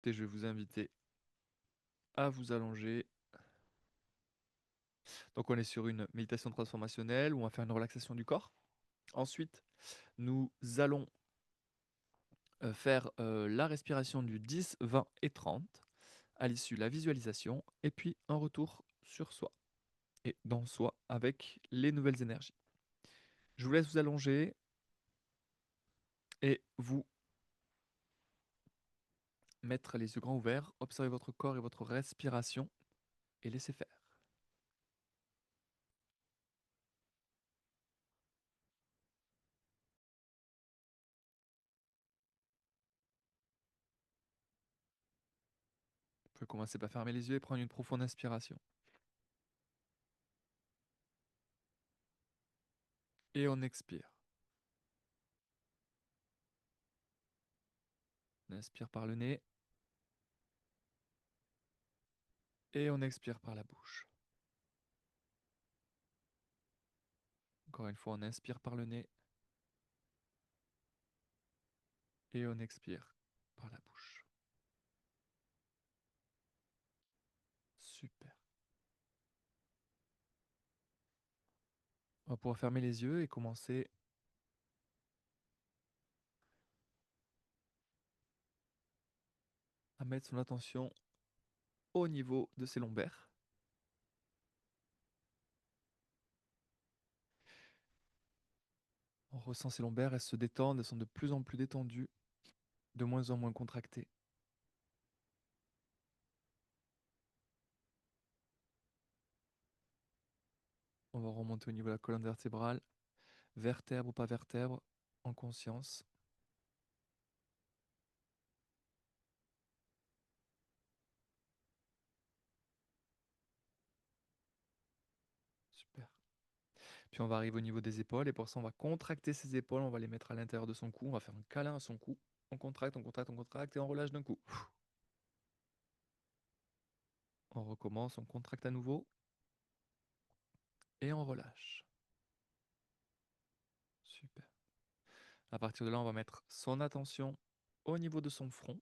Et je vais vous inviter à vous allonger. Donc on est sur une méditation transformationnelle où on va faire une relaxation du corps. Ensuite, nous allons faire la respiration du 10, 20 et 30. À l'issue, la visualisation et puis un retour sur soi et dans soi avec les nouvelles énergies. Je vous laisse vous allonger et vous mettre les yeux grands ouverts, observer votre corps et votre respiration et laisser faire. Vous pouvez commencer par fermer les yeux et prendre une profonde inspiration. Et on expire. On inspire par le nez et on expire par la bouche. Encore une fois, on inspire par le nez et on expire par la bouche. Super. On va pouvoir fermer les yeux et commencer à mettre son attention au niveau de ses lombaires. On ressent ses lombaires, elles se détendent, elles sont de plus en plus détendues, de moins en moins contractées. On va remonter au niveau de la colonne vertébrale, vertèbre ou pas vertèbre, en conscience. Super. Puis on va arriver au niveau des épaules et pour ça on va contracter ses épaules, on va les mettre à l'intérieur de son cou, on va faire un câlin à son cou. On contracte, on contracte, on contracte et on relâche d'un coup. On recommence, on contracte à nouveau et on relâche. Super. À partir de là, on va mettre son attention au niveau de son front.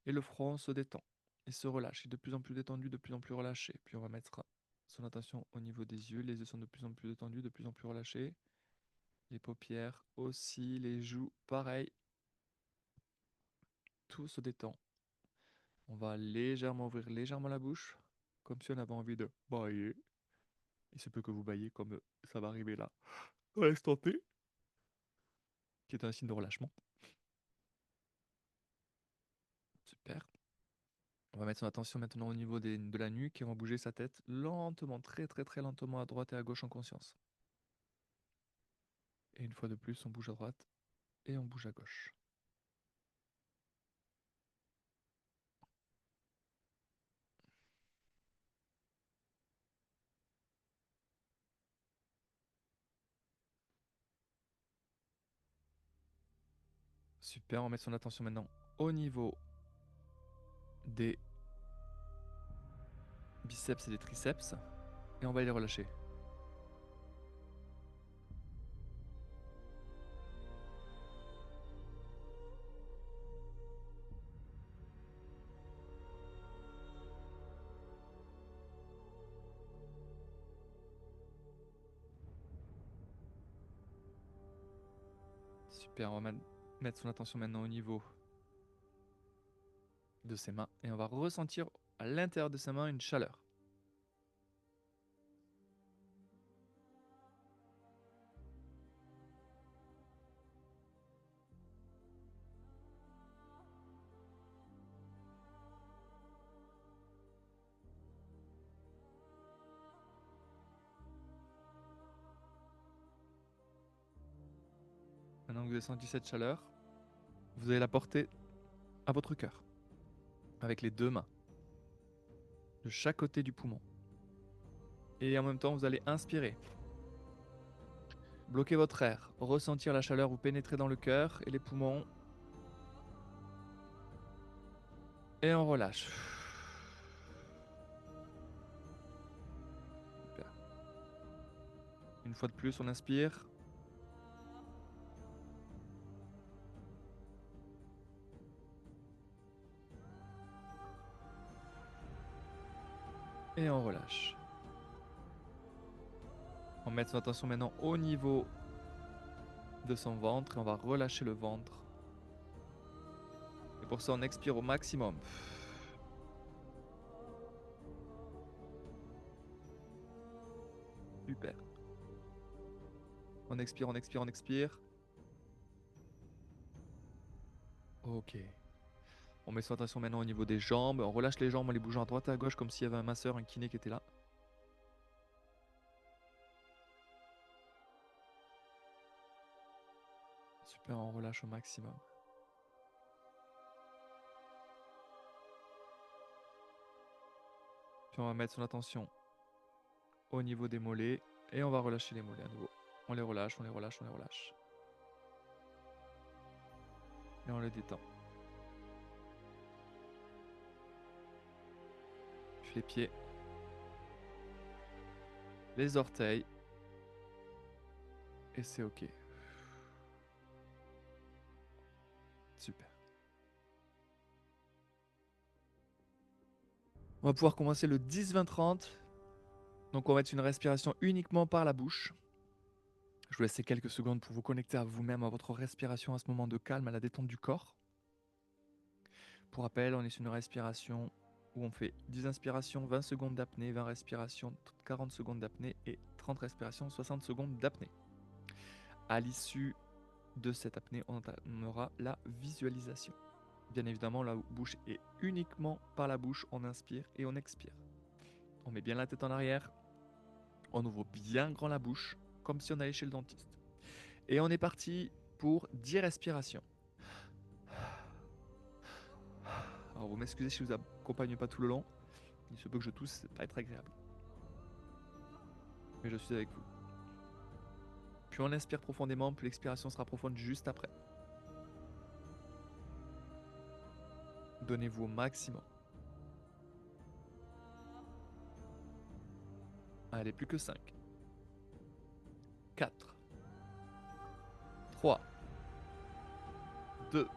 Et le front se détend. Il se relâche. Il est de plus en plus détendu, de plus en plus relâché. Puis on va mettre son attention au niveau des yeux. Les yeux sont de plus en plus détendus, de plus en plus relâchés. Les paupières aussi, les joues, pareil. Tout se détend. On va légèrement ouvrir légèrement la bouche, comme si on avait envie de bailler. Il se peut que vous baillez comme ça va arriver là, à l'instant T, qui est un signe de relâchement. Super. On va mettre son attention maintenant au niveau de la nuque et on va bouger sa tête lentement, très très très lentement à droite et à gauche en conscience. Et une fois de plus, on bouge à droite et on bouge à gauche. Super, on va mettre son attention maintenant au niveau des biceps et des triceps et on va les relâcher. Super, on va mettre son attention maintenant au niveau de ses mains et on va ressentir à l'intérieur de ses mains une chaleur. Maintenant que vous avez senti cette chaleur, vous allez la porter à votre cœur avec les deux mains de chaque côté du poumon. Et en même temps, vous allez inspirer. Bloquez votre air, ressentir la chaleur vous pénétrer dans le cœur et les poumons. Et on relâche. Super. Une fois de plus, on inspire. Et on relâche. On met son attention maintenant au niveau de son ventre et on va relâcher le ventre. Et pour ça, on expire au maximum. Super. On expire, on expire, on expire. Ok. On met son attention maintenant au niveau des jambes. On relâche les jambes en les bougeant à droite et à gauche comme s'il y avait un masseur, un kiné qui était là. Super, on relâche au maximum. Puis on va mettre son attention au niveau des mollets et on va relâcher les mollets à nouveau. On les relâche, on les relâche, on les relâche. Et on les détend. Puis les pieds. Les orteils. Et c'est ok. Super. On va pouvoir commencer le 10-20-30. Donc on va mettre une respiration uniquement par la bouche. Je vous laisse quelques secondes pour vous connecter à vous-même, à votre respiration, à ce moment de calme, à la détente du corps. Pour rappel, on est sur une respiration où on fait 10 inspirations, 20 secondes d'apnée, 20 respirations, 40 secondes d'apnée et 30 respirations, 60 secondes d'apnée. À l'issue de cette apnée, on aura la visualisation. Bien évidemment, la bouche est uniquement par la bouche, on inspire et on expire. On met bien la tête en arrière, on ouvre bien grand la bouche, comme si on allait chez le dentiste. Et on est parti pour 10 respirations. Alors vous m'excusez si je vous accompagne pas tout le long. Il se peut que je tousse, c'est pas être agréable. Mais je suis avec vous. Puis on inspire profondément, puis l'expiration sera profonde juste après. Donnez-vous au maximum. Allez, plus que 5. 4. 3. 2.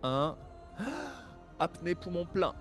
1. Apnée poumon plein.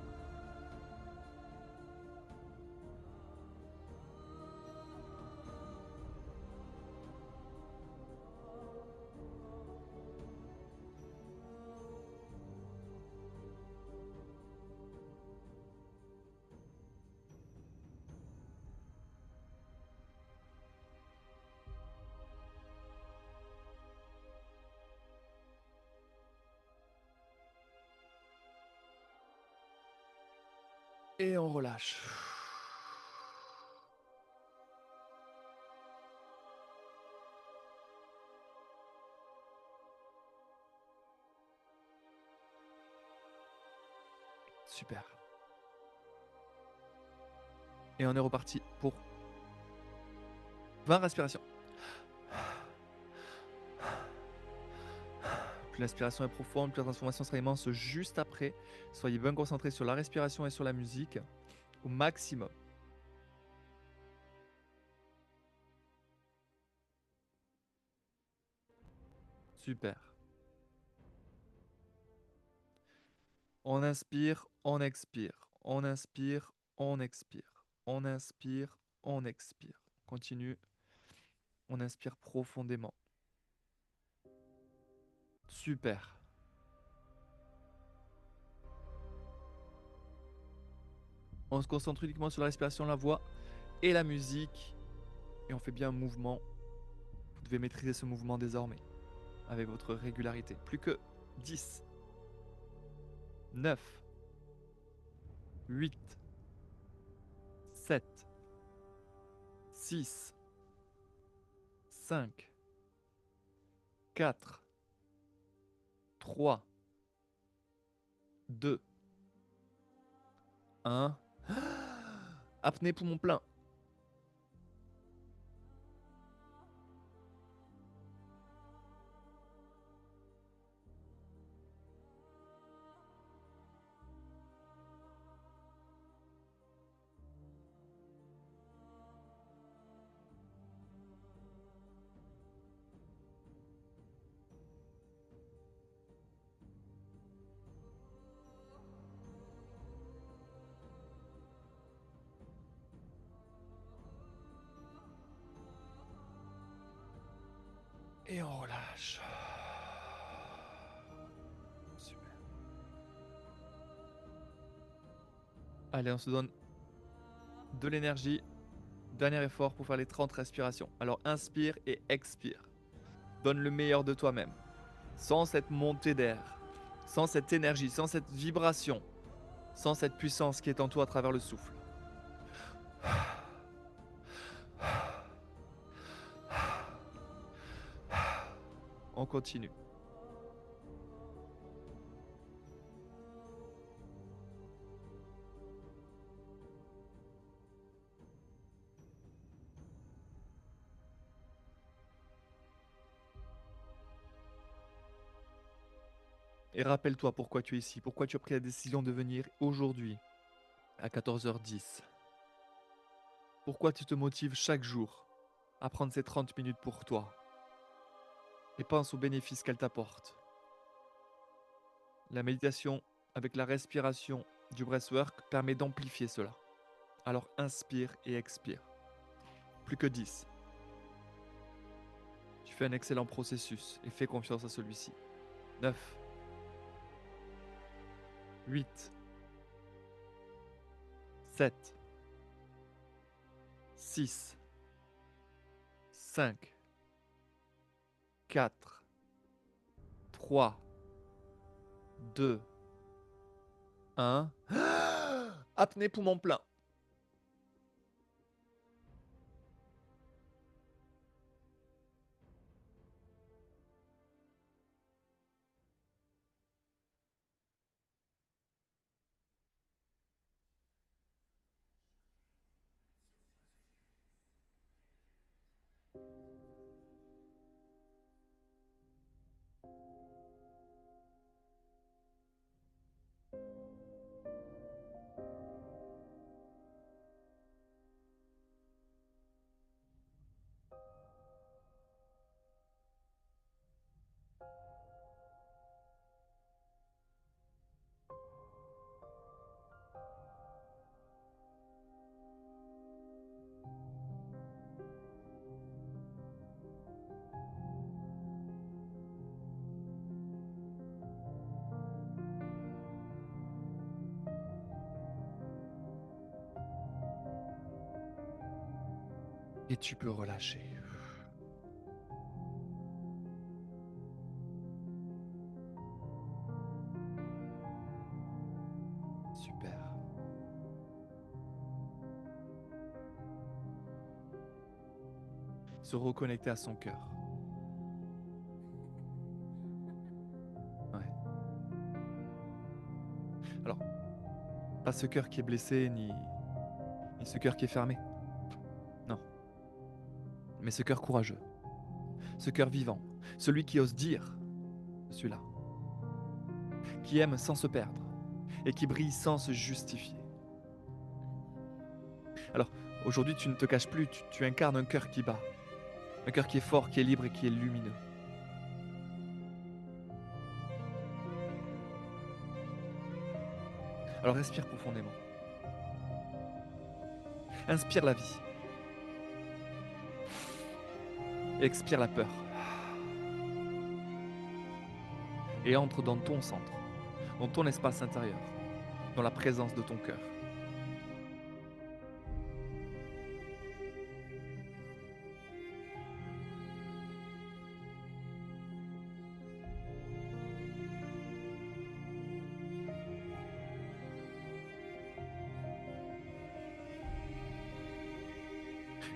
Et on relâche. Super. Et on est reparti pour 20 respirations. Plus l'inspiration est profonde, plus la transformation sera immense juste après. Soyez bien concentrés sur la respiration et sur la musique au maximum. Super. On inspire, on expire. On inspire, on expire. On inspire, on expire. Continue. On inspire profondément. Super. On se concentre uniquement sur la respiration, la voix et la musique. Et on fait bien un mouvement. Vous devez maîtriser ce mouvement désormais. Avec votre régularité. Plus que 10. 9. 8. 7. 6. 5. 4. 3. 2. 1. Apnée poumon plein. Et on relâche. Super. Allez, on se donne de l'énergie. Dernier effort pour faire les 30 respirations. Alors inspire et expire. Donne le meilleur de toi-même. Sans cette montée d'air, sans cette énergie, sans cette vibration, sans cette puissance qui est en toi à travers le souffle. On continue. Et rappelle-toi pourquoi tu es ici, pourquoi tu as pris la décision de venir aujourd'hui à 14h10. Pourquoi tu te motives chaque jour à prendre ces 30 minutes pour toi. Et pense aux bénéfices qu'elle t'apporte. La méditation avec la respiration du breathwork permet d'amplifier cela. Alors inspire et expire. Plus que 10. Tu fais un excellent processus et fais confiance à celui-ci. 9. 8. 7. 6. 5. 4. 3. 2. 1. Apnée poumon plein. Et tu peux relâcher. Super. Se reconnecter à son cœur. Ouais. Alors, pas ce cœur qui est blessé, ni ce cœur qui est fermé. Non. Mais ce cœur courageux. Ce cœur vivant. Celui qui ose dire, je suis là. Qui aime sans se perdre. Et qui brille sans se justifier. Alors, aujourd'hui, tu ne te caches plus, tu incarnes un cœur qui bat. Un cœur qui est fort, qui est libre et qui est lumineux. Alors respire profondément. Inspire la vie. Et expire la peur. Et entre dans ton centre, dans ton espace intérieur, dans la présence de ton cœur.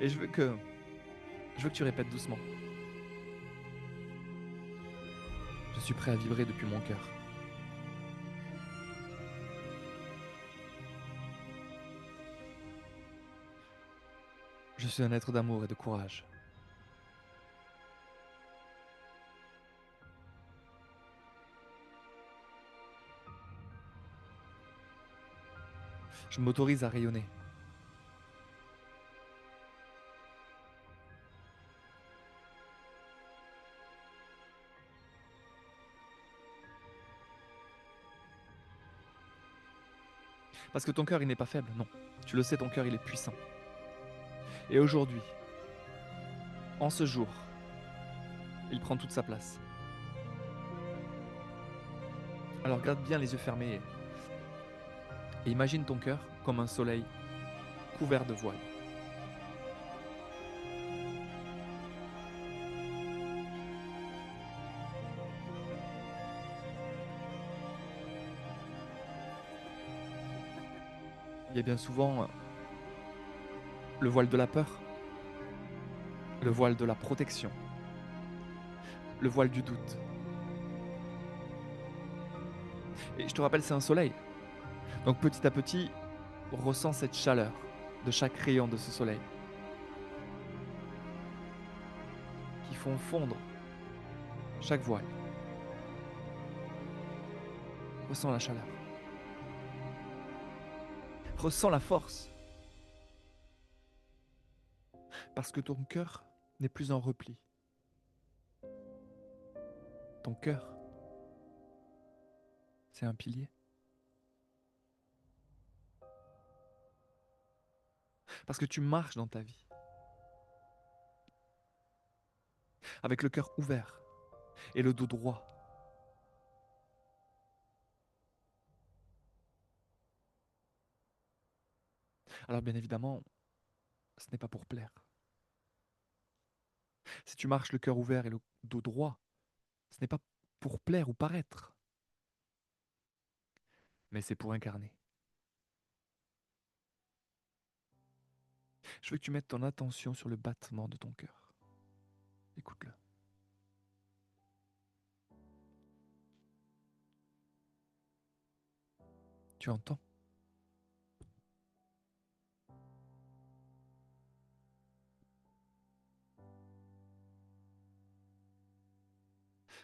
Et je veux que tu répètes doucement. Je suis prêt à vibrer depuis mon cœur. Je suis un être d'amour et de courage. Je m'autorise à rayonner. Parce que ton cœur, il n'est pas faible, non. Tu le sais, ton cœur, il est puissant. Et aujourd'hui, en ce jour, Il prend toute sa place. Alors garde bien les yeux fermés et imagine ton cœur comme un soleil couvert de voile. Il y a bien souvent le voile de la peur, le voile de la protection, le voile du doute. Et je te rappelle, c'est un soleil. Donc petit à petit, ressens cette chaleur de chaque rayon de ce soleil qui font fondre chaque voile. Ressens la chaleur. Ressens la force. Parce que ton cœur n'est plus en repli. Ton cœur, c'est un pilier. Parce que tu marches dans ta vie avec le cœur ouvert et le dos droit. Alors bien évidemment, ce n'est pas pour plaire. Si tu marches le cœur ouvert et le dos droit, ce n'est pas pour plaire ou paraître, mais c'est pour incarner. Je veux que tu mettes ton attention sur le battement de ton cœur. Écoute-le. Tu entends?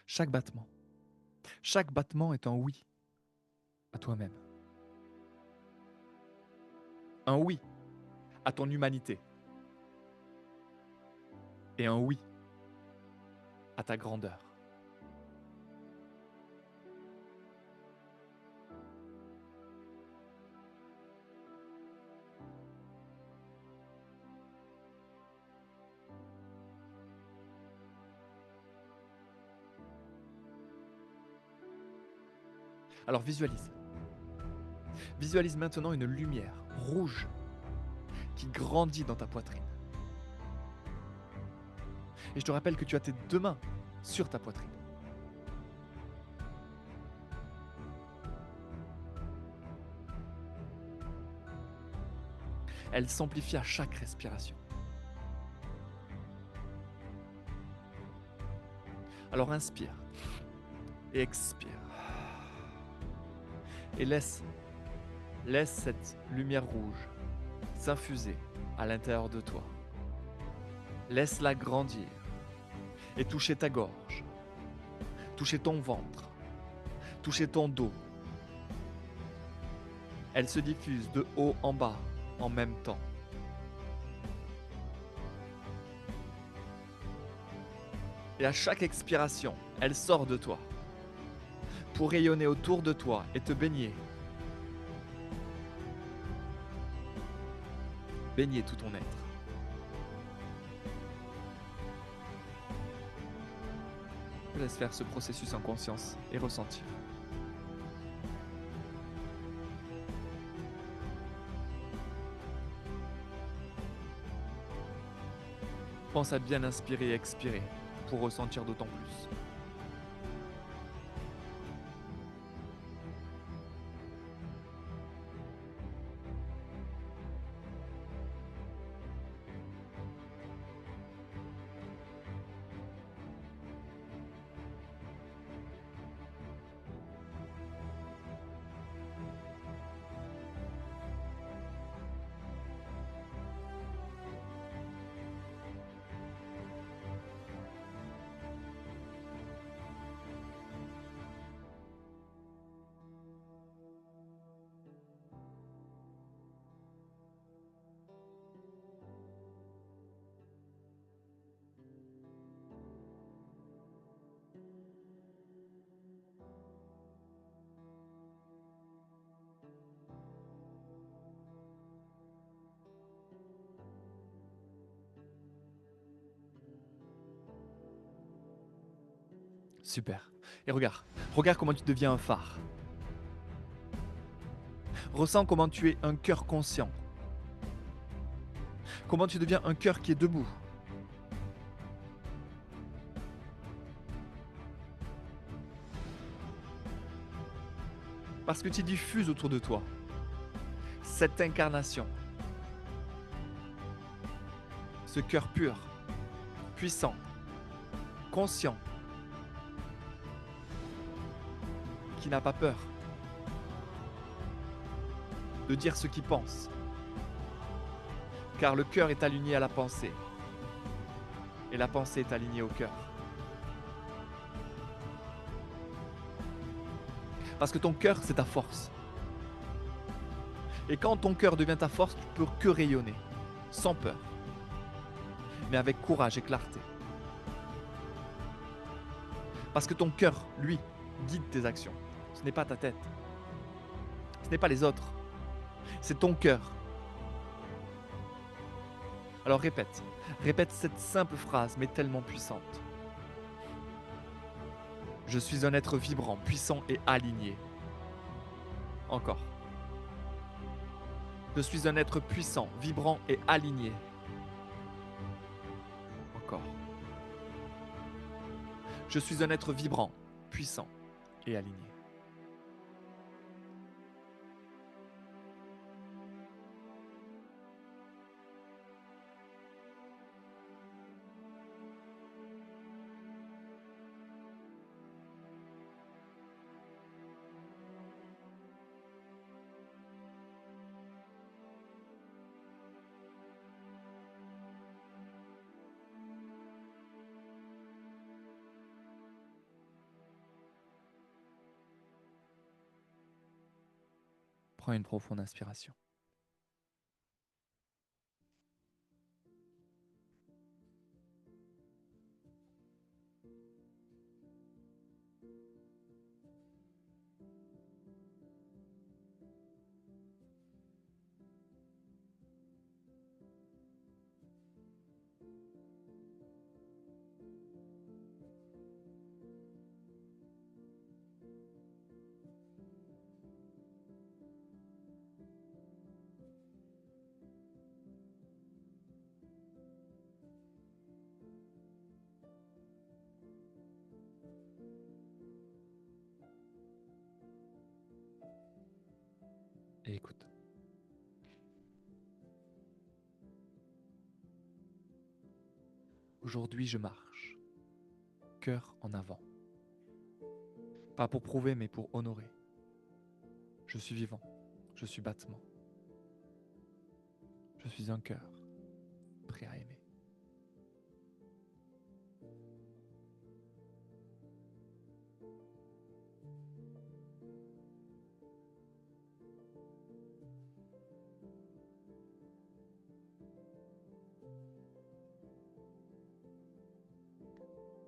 Chaque battement. Chaque battement est un oui à toi-même. Un oui à ton humanité. Et un oui à ta grandeur. Alors visualise. Visualise maintenant une lumière rouge qui grandit dans ta poitrine. Et je te rappelle que tu as tes deux mains sur ta poitrine. Elle s'amplifie à chaque respiration. Alors inspire et expire. Et laisse cette lumière rouge s'infuser à l'intérieur de toi. Laisse-la grandir et toucher ta gorge, toucher ton ventre, toucher ton dos. Elle se diffuse de haut en bas en même temps. Et à chaque expiration, elle sort de toi pour rayonner autour de toi et te baigner. Baigner tout ton être. Je laisse faire ce processus en conscience et ressentir. Pense à bien inspirer et expirer pour ressentir d'autant plus. Super. Et regarde, regarde comment tu deviens un phare. Ressens comment tu es un cœur conscient. Comment tu deviens un cœur qui est debout. Parce que tu diffuses autour de toi cette incarnation, ce cœur pur, puissant, conscient, qui n'a pas peur de dire ce qu'il pense. Car le cœur est aligné à la pensée. Et la pensée est alignée au cœur. Parce que ton cœur, c'est ta force. Et quand ton cœur devient ta force, tu peux que rayonner, sans peur, mais avec courage et clarté. Parce que ton cœur, lui, guide tes actions. Ce n'est pas ta tête. Ce n'est pas les autres. C'est ton cœur. Alors répète. Répète cette simple phrase, mais tellement puissante. Je suis un être vibrant, puissant et aligné. Encore. Je suis un être puissant, vibrant et aligné. Encore. Je suis un être vibrant, puissant et aligné. Prends une profonde inspiration. Et écoute. Aujourd'hui, je marche, cœur en avant. Pas pour prouver, mais pour honorer. Je suis vivant, je suis battement. Je suis un cœur, prêt à aimer.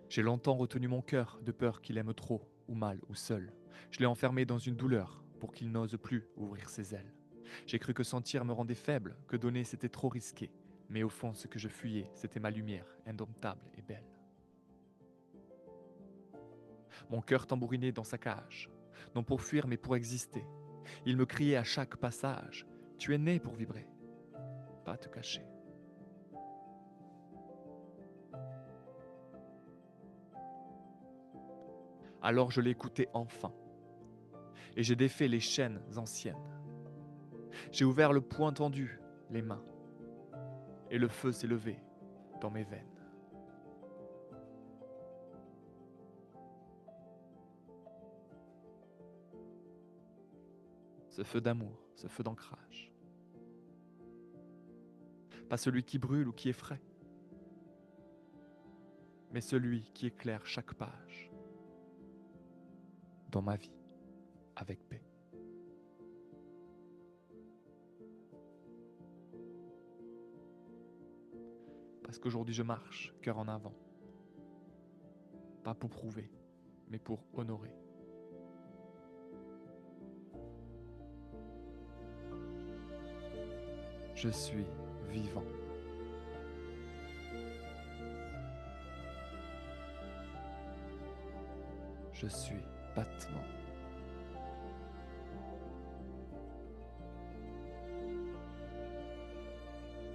J'ai longtemps retenu mon cœur de peur qu'il aime trop, ou mal, ou seul. Je l'ai enfermé dans une douleur pour qu'il n'ose plus ouvrir ses ailes. J'ai cru que sentir me rendait faible, que donner c'était trop risqué. Mais au fond, ce que je fuyais, c'était ma lumière, indomptable et belle. Mon cœur tambourinait dans sa cage, non pour fuir mais pour exister. Il me criait à chaque passage, tu es né pour vibrer, pas te cacher. Alors je l'écoutais enfin, et j'ai défait les chaînes anciennes. J'ai ouvert le poing tendu, les mains, et le feu s'est levé dans mes veines. Ce feu d'amour, ce feu d'ancrage. Pas celui qui brûle ou qui effraie, mais celui qui éclaire chaque page dans ma vie avec paix. Parce qu'aujourd'hui je marche, cœur en avant. Pas pour prouver, mais pour honorer. Je suis vivant. Je suis battement.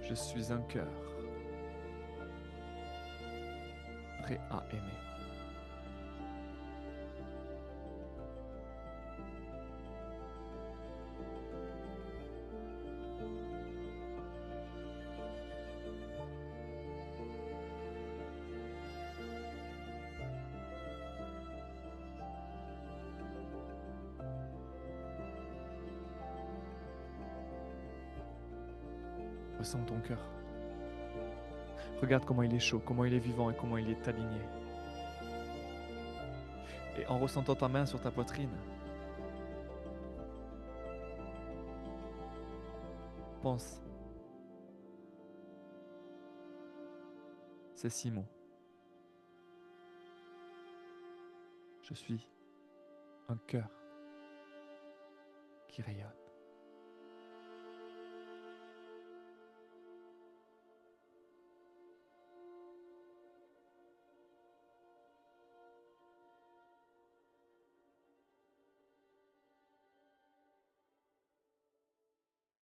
Je suis un cœur prêt à aimer. Ressens ton cœur. Regarde comment il est chaud, comment il est vivant et comment il est aligné. Et en ressentant ta main sur ta poitrine, pense ces 6 mots. Je suis un cœur qui rayonne.